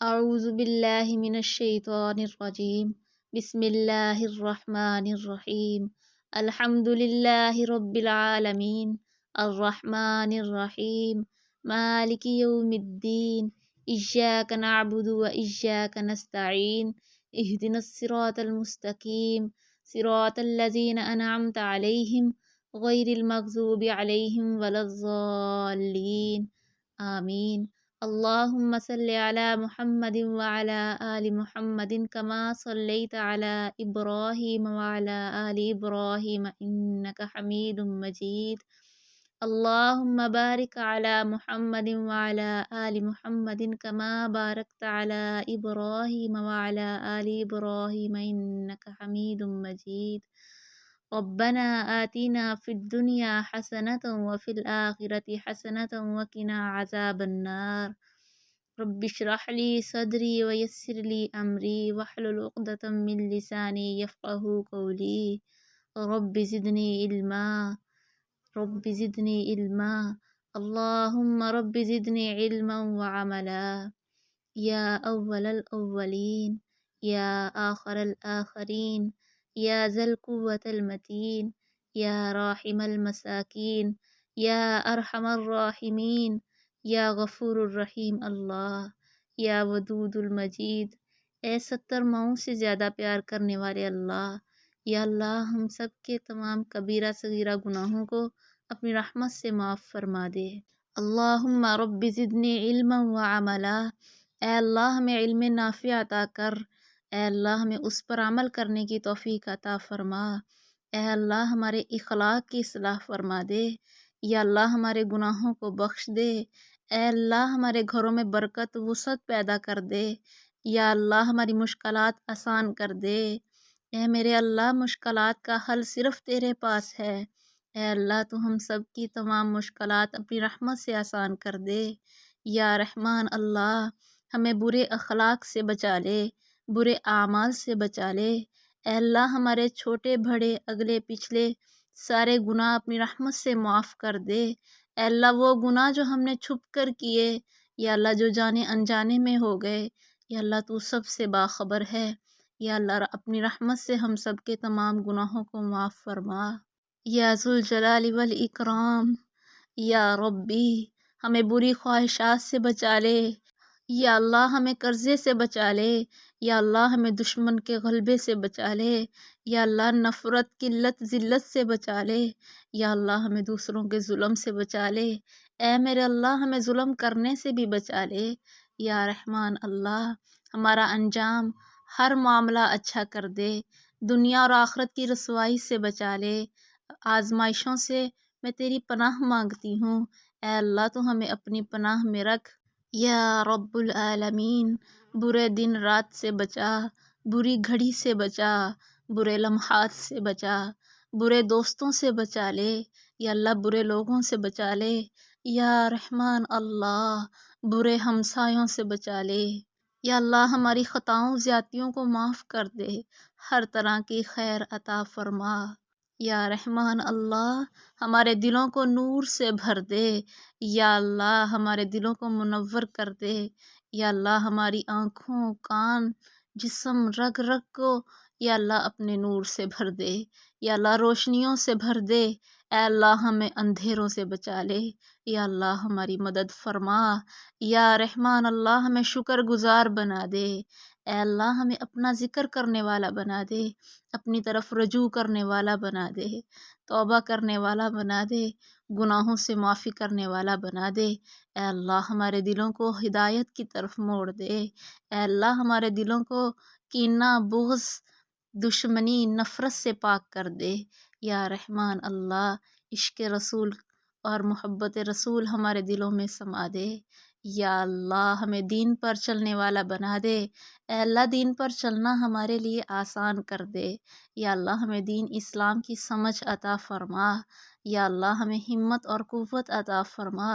اعوذ باللہ من الشیطان الرجیم بسم اللہ الرحمن الرحیم الحمد للہ رب العالمین الرحمن الرحیم مالک یوم الدین ایاک نعبد و ایاک نستعین اہدنا الصراط المستقیم صراط الذین انعمت علیہم غیر المغضوب علیہم ولا الضالین آمین اللهم صل على محمد وعلى آل محمد كما صليت على إبراهيم وعلى آل إبراهيم إنك حميد مجيد اللهم بارك على محمد وعلى آل محمد كما باركت على إبراهيم وعلى آل إبراهيم إنك حميد مجيد ربنا آتنا في الدنيا حسنة وفي الآخرة حسنة وقنا عذاب النار رب اشرح لي صدري ويسر لي أمري واحلل عقدة من لساني يفقه قولي رب زدني علما رب زدني علما اللهم رب زدني علما وعملا يا أول الأولين يا آخر الآخرين يا ذا القوة المتين يا راحم المساكين يا أرحم الراحمين یا غفور الرحیم اللہ یا ودود المجید، اے 70 ماؤں سے زیادہ پیار کرنے والے اللہ، یا اللہ ہم سب کے تمام کبیرہ صغیرہ گناہوں کو اپنی رحمت سے معاف فرما دے۔ اللہم رب زدنی علما وعملا، اے اللہ ہمیں علم نافع عطا کر، اے اللہ ہمیں اس پر عمل کرنے کی توفیق عطا فرما، اے اللہ ہمارے اخلاق کی اصلاح فرما دے، یا اللہ ہمارے گناہوں کو بخش دے، اے اللہ ہمارے گھروں میں برکت وسعت پیدا کر دے، یا اللہ ہماری مشکلات آسان کر دے، اے میرے اللہ مشکلات کا حل صرف تیرے پاس ہے، اے اللہ تو ہم سب کی تمام مشکلات اپنی رحمت سے آسان کر دے، یا رحمان اللہ ہمیں برے اخلاق سے بچا لے، برے اعمال سے بچا لے، اے اللہ ہمارے چھوٹے بڑے اگلے پچھلے سارے گناہ اپنی رحمت سے معاف کر دے، اے اللہ وہ گناہ جو ہم نے چھپ کر کیے، یا اللہ جو جانے انجانے میں ہو گئے، یا اللہ تو سب سے باخبر ہے، یا اللہ اپنی رحمت سے ہم سب کے تمام گناہوں کو معاف فرما، یا ذوالجلال والاکرام، یا ربی ہمیں بری خواہشات سے بچا لے، یا اللہ ہمیں قرضے سے بچا لے، یا اللہ ہمیں دشمن کے غلبے سے بچا لے، یا اللہ نفرت قلت ذلت سے بچا لے، یا اللہ ہمیں دوسروں کے ظلم سے بچا لے، اے میرے اللہ ہمیں ظلم کرنے سے بھی بچا لے، یا رحمان اللہ ہمارا انجام ہر معاملہ اچھا کر دے، دنیا اور آخرت کی رسوائی سے بچا لے، آزمائشوں سے میں تیری پناہ مانگتی ہوں، اے اللہ تو ہمیں اپنی پناہ میں رکھ، یا رب العالمین برے دن رات سے بچا، بری گھڑی سے بچا، برے لمحات سے بچا، برے دوستوں سے بچا لے، یا اللہ برے لوگوں سے بچا لے، یا رحمان اللہ برے ہمسایوں سے بچا لے، یا اللہ ہماری خطاؤں زیادتیوں کو معاف کر دے، ہر طرح کی خیر عطا فرما، یا رحمان اللہ ہمارے دلوں کو نور سے بھر دے، یا اللہ ہمارے دلوں کو منور کر دے، یا اللہ ہماری آنکھوں کان جسم رگ رگ کو یا اللہ اپنے نور سے بھر دے، یا اللہ روشنیوں سے بھر دے، اے اللہ ہمیں اندھیروں سے بچا لے، یا اللہ ہماری مدد فرما، یا رحمان اللہ ہمیں شکر گزار بنا دے، اے اللہ ہمیں اپنا ذکر کرنے والا بنا دے، اپنی طرف رجوع کرنے والا بنا دے، توبہ کرنے والا بنا دے، گناہوں سے معافی کرنے والا بنا دے، اے اللہ ہمارے دلوں کو ہدایت کی طرف موڑ دے، اے اللہ ہمارے دلوں کو کینہ بغض دشمنی نفرت سے پاک کر دے، یا رحمان اللہ عشق رسول اور محبت رسول ہمارے دلوں میں سما دے، یا اللہ ہمیں دین پر چلنے والا بنا دے، اے اللہ دین پر چلنا ہمارے لیے آسان کر دے، یا اللہ ہمیں دین اسلام کی سمجھ عطا فرما، یا اللہ ہمیں ہمت اور قوت عطا فرما،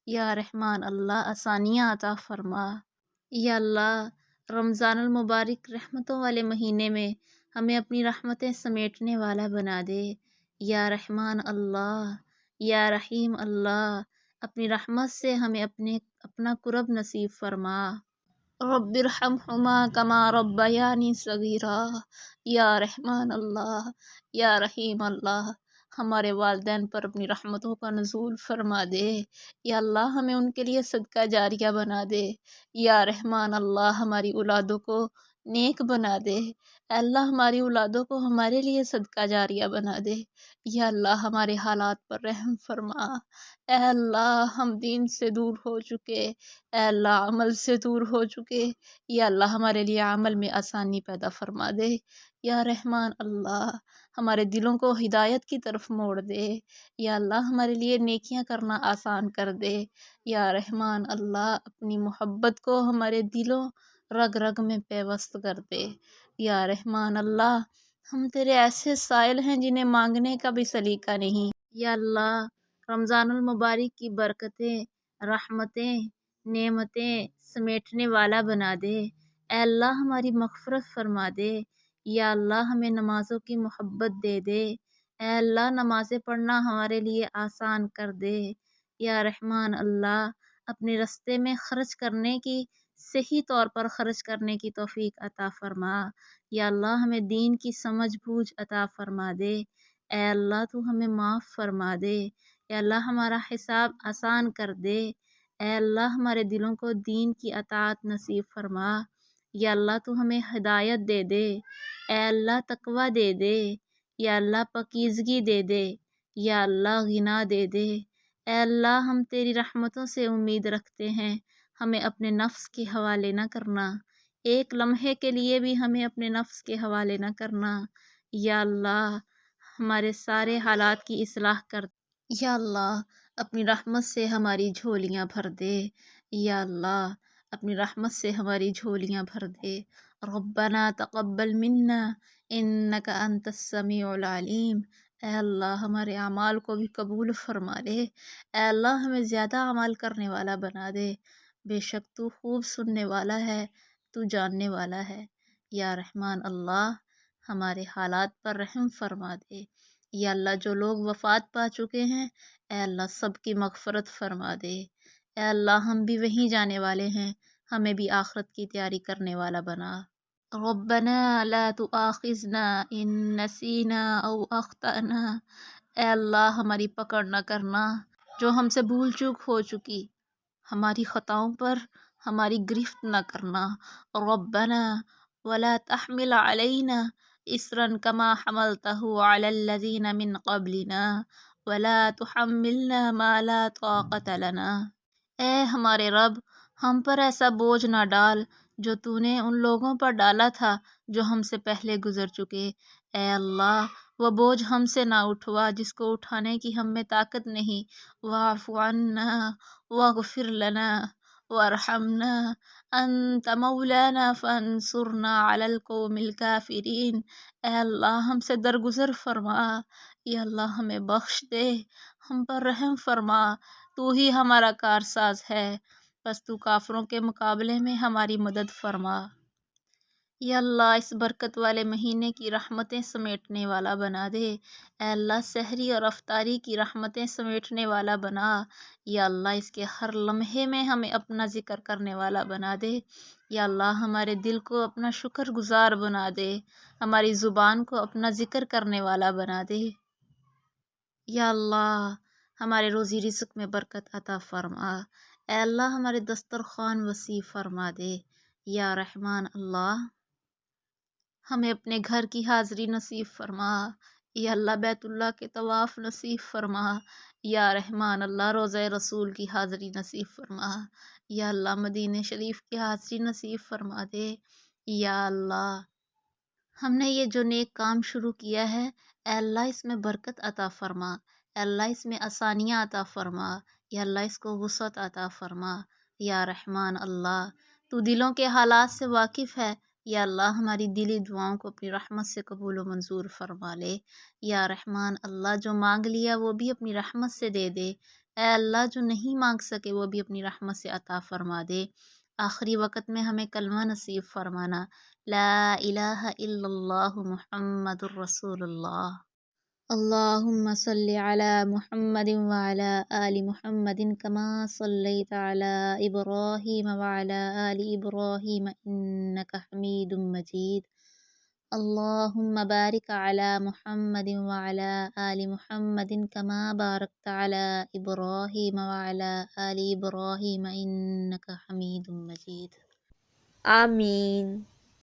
یا رحمان اللہ آسانیاں عطا فرما، یا اللہ رمضان المبارک رحمتوں والے مہینے میں ہمیں اپنی رحمتیں سمیٹنے والا بنا دے، یا رحمان اللہ یا رحیم اللہ اپنی رحمت سے ہمیں اپنا قرب نصیب فرما، رب ارحمہما کما ربیانی صغیرا۔ یا رحمان اللہ، یا رحیم اللہ، ہمارے والدین پر اپنی رحمتوں کا نزول فرما دے۔ یا اللہ ہمیں ان کے لیے صدقہ جاریہ بنا دے۔ یا رحمان اللہ ہماری اولادوں کو نیک بنا دے۔ اے اللہ ہماری اولادوں کو ہمارے لیے صدقہ جاریہ بنا دے۔ یا اللہ ہمارے حالات پر رحم فرما۔ اے اللہ ہم دین سے دور ہو چکے، اے اللہ عمل سے دور ہو چکے، یا اللہ ہمارے لیے عمل میں آسانی پیدا فرما دے۔ یا رحمان اللہ ہمارے دلوں کو ہدایت کی طرف موڑ دے۔ یا اللہ ہمارے لیے نیکیاں کرنا آسان کر دے۔ یا رحمان اللہ اپنی محبت کو ہمارے دلوں رگ رگ میں پیوست کر دے۔ یا رحمان اللہ ہم تیرے ایسے سائل ہیں جنہیں مانگنے کا بھی سلیقہ نہیں۔ یا اللہ رمضان المبارک کی برکتیں، رحمتیں، نعمتیں سمیٹنے والا بنا دے۔ اے اللہ ہماری مغفرت فرما دے۔ یا اللہ ہمیں نمازوں کی محبت دے دے۔ اے اللہ نمازیں پڑھنا ہمارے لیے آسان کر دے۔ یا رحمان اللہ اپنے رستے میں خرچ کرنے کی، صحیح طور پر خرچ کرنے کی توفیق عطا فرما۔ یا اللہ ہمیں دین کی سمجھ بوجھ عطا فرما دے۔ اے اللہ تو ہمیں معاف فرما دے۔ اے اللہ ہمارا حساب آسان کر دے۔ اے اللہ ہمارے دلوں کو دین کی اطاعت نصیب فرما۔ یا اللہ تو ہمیں ہدایت دے دے۔ اے اللہ تقوی دے دے۔ یا اللہ پاکیزگی دے دے۔ یا اللہ غنا دے دے۔ اے اللہ ہم تیری رحمتوں سے امید رکھتے ہیں، ہمیں اپنے نفس کے حوالے نہ کرنا، ایک لمحے کے لیے بھی ہمیں اپنے نفس کے حوالے نہ کرنا۔ یا اللہ ہمارے سارے حالات کی اصلاح کر۔ یا اللہ اپنی رحمت سے ہماری جھولیاں بھر دے۔ یا اللہ اپنی رحمت سے ہماری جھولیاں بھر دے۔ ربنا تقبل منا انک انت السمیع العلیم۔ اے اللہ ہمارے اعمال کو بھی قبول فرما لے۔ اے اللہ ہمیں زیادہ عمل کرنے والا بنا دے۔ بے شک تو خوب سننے والا ہے، تو جاننے والا ہے۔ یا رحمان اللہ ہمارے حالات پر رحم فرما دے۔ یا اللہ جو لوگ وفات پا چکے ہیں، اے اللہ سب کی مغفرت فرما دے۔ اے اللہ ہم بھی وہیں جانے والے ہیں، ہمیں بھی آخرت کی تیاری کرنے والا بنا۔ ربنا لا تؤاخذنا ان نسینا او اخطأنا۔ اے اللہ ہماری پکڑ نہ کرنا جو ہم سے بھول چوک ہو چکی، ہماری خطاؤں پر ہماری گرفت نہ کرنا۔ ربنا ولا تحمل علینا اصرا كما حملته على الذين من قبلنا ولا تحملنا ما لا طاقة لنا۔ اے ہمارے رب ہم پر ایسا بوجھ نہ ڈال جو تو نے ان لوگوں پر ڈالا تھا جو ہم سے پہلے گزر چکے۔ اے اللہ وہ بوجھ ہم سے نہ اٹھوا جس کو اٹھانے کی ہم میں طاقت نہیں۔ واعف عنا واغفر لنا وارحمنا انت مولانا فانصرنا علی القوم الکافرین۔ اے اللہ ہم سے درگزر فرما۔ یا اللہ ہمیں بخش دے، ہم پر رحم فرما، تو ہی ہمارا کارساز ہے، بس تو کافروں کے مقابلے میں ہماری مدد فرما۔ یا اللہ اس برکت والے مہینے کی رحمتیں سمیٹنے والا بنا دے۔ اے اللہ سحری اور افطاری کی رحمتیں سمیٹنے والا بنا۔ یا اللہ اس کے ہر لمحے میں ہمیں اپنا ذکر کرنے والا بنا دے۔ یا اللہ ہمارے دل کو اپنا شکر گزار بنا دے، ہماری زبان کو اپنا ذکر کرنے والا بنا دے۔ یا اللہ ہمارے روزی رزق میں برکت عطا فرما۔ اے اللہ ہمارے دسترخوان وسیع فرما دے۔ یا رحمان اللہ ہمیں اپنے گھر کی حاضری نصیب فرما۔ یا اللہ بیت اللہ کے طواف نصیب فرما۔ یا رحمان اللہ روضہ رسول کی حاضری نصیب فرما۔ یا اللہ مدینہ شریف کی حاضری نصیب فرما دے۔ یا اللہ ہم نے یہ جو نیک کام شروع کیا ہے، اے اللہ اس میں برکت عطا فرما۔ اے اللہ اس میں آسانیاں عطا فرما۔ یا اللہ اس کو وسعت عطا فرما۔ یا رحمان اللہ تو دلوں کے حالات سے واقف ہے۔ یا اللہ ہماری دلی دعاؤں کو اپنی رحمت سے قبول و منظور فرما لے۔ یا رحمان اللہ جو مانگ لیا وہ بھی اپنی رحمت سے دے دے۔ اے اللہ جو نہیں مانگ سکے وہ بھی اپنی رحمت سے عطا فرما دے۔ آخری وقت میں ہمیں کلمہ نصیب فرمانا، لا الہ الا اللہ محمد الرسول اللہ۔ اللهم صل على محمد وعلى آل محمد كما صليت على إبراهيم وعلى آل إبراهيم إنك حميد مجيد. اللهم بارك على محمد وعلى آل محمد كما باركت على إبراهيم وعلى آل إبراهيم إنك حميد مجيد. آمين.